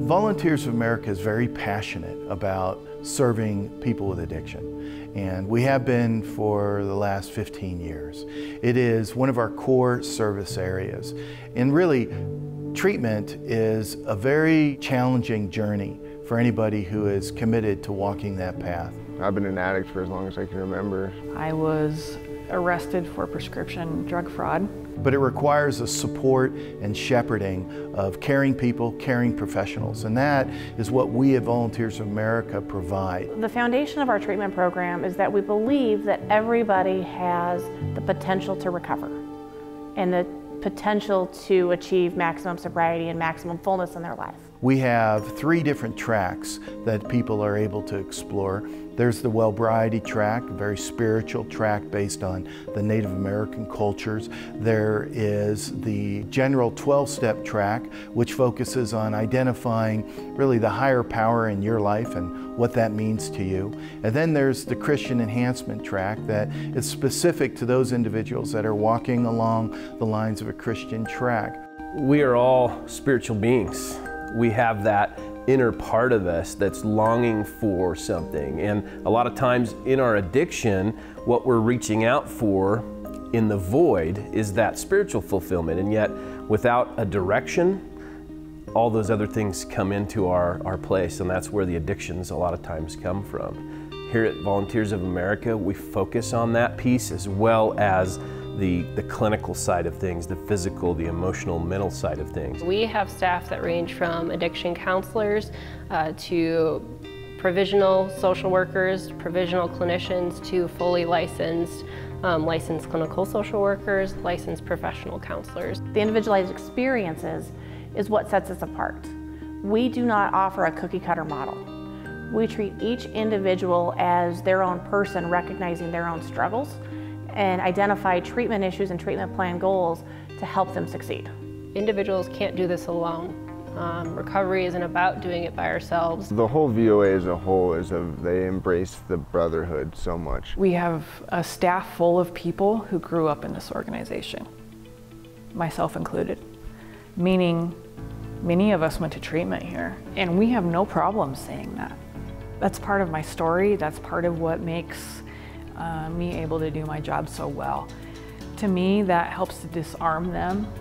Volunteers of America is very passionate about serving people with addiction, and we have been for the last 15 years. It is one of our core service areas, and really treatment is a very challenging journey for anybody who is committed to walking that path. I've been an addict for as long as I can remember. I was arrested for prescription drug fraud. But it requires the support and shepherding of caring people, caring professionals, and that is what we at Volunteers of America provide. The foundation of our treatment program is that we believe that everybody has the potential to recover and the potential to achieve maximum sobriety and maximum fullness in their life. We have 3 different tracks that people are able to explore. There's the Wellbriety track, a very spiritual track based on the Native American cultures. There is the general 12-step track, which focuses on identifying really the higher power in your life and what that means to you. And then there's the Christian enhancement track that is specific to those individuals that are walking along the lines of a Christian track. We are all spiritual beings. We have that inner part of us that's longing for something. And a lot of times in our addiction, what we're reaching out for in the void is that spiritual fulfillment. And yet, without a direction, all those other things come into our place, and that's where the addictions a lot of times come from. Here at Volunteers of America, we focus on that piece as well as the clinical side of things, the physical, the emotional, mental side of things. We have staff that range from addiction counselors to provisional social workers, provisional clinicians, to fully licensed clinical social workers, licensed professional counselors. The individualized experiences is what sets us apart. We do not offer a cookie-cutter model. We treat each individual as their own person, recognizing their own struggles, and identify treatment issues and treatment plan goals to help them succeed. Individuals can't do this alone. Recovery isn't about doing it by ourselves. The whole VOA as a whole they embrace the brotherhood so much. We have a staff full of people who grew up in this organization, myself included, meaning many of us went to treatment here, and we have no problem saying that. That's part of my story. That's part of what makes me able to do my job so well. To me, that helps to disarm them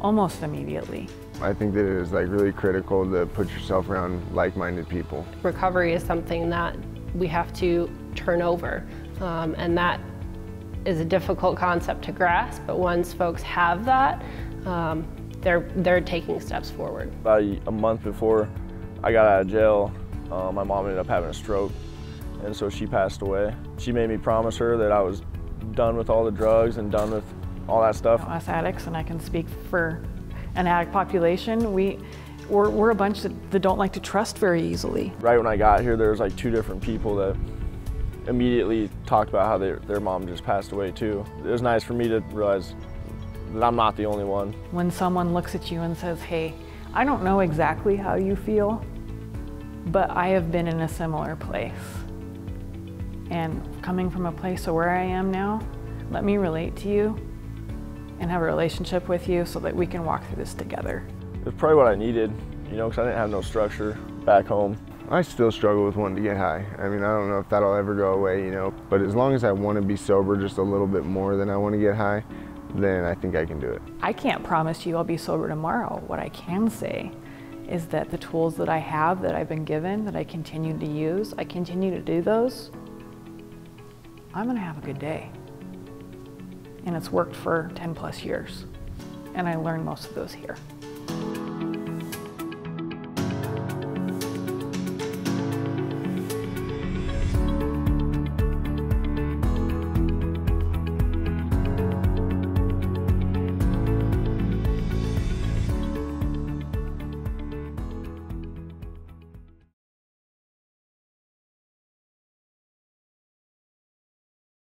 almost immediately. I think that it is really critical to put yourself around like-minded people. Recovery is something that we have to turn over, and that is a difficult concept to grasp, but once folks have that, they're taking steps forward. About a month before I got out of jail, my mom ended up having a stroke, and so she passed away. She made me promise her that I was done with all the drugs and done with all that stuff. Us addicts, and I can speak for an addict population, we're a bunch that don't like to trust very easily. Right when I got here, there was 2 different people that immediately talked about how their mom just passed away too. It was nice for me to realize that I'm not the only one. When someone looks at you and says, hey, I don't know exactly how you feel, but I have been in a similar place. And coming from a place of where I am now, let me relate to you and have a relationship with you so that we can walk through this together. It's probably what I needed, because I didn't have no structure back home. I still struggle with wanting to get high. I mean, I don't know if that'll ever go away, but as long as I want to be sober just a little bit more than I want to get high, then I think I can do it. I can't promise you I'll be sober tomorrow. What I can say is that the tools that I have, that I've been given, that I continue to use, I continue to do those, I'm gonna have a good day. And it's worked for 10+ years. And I learned most of those here.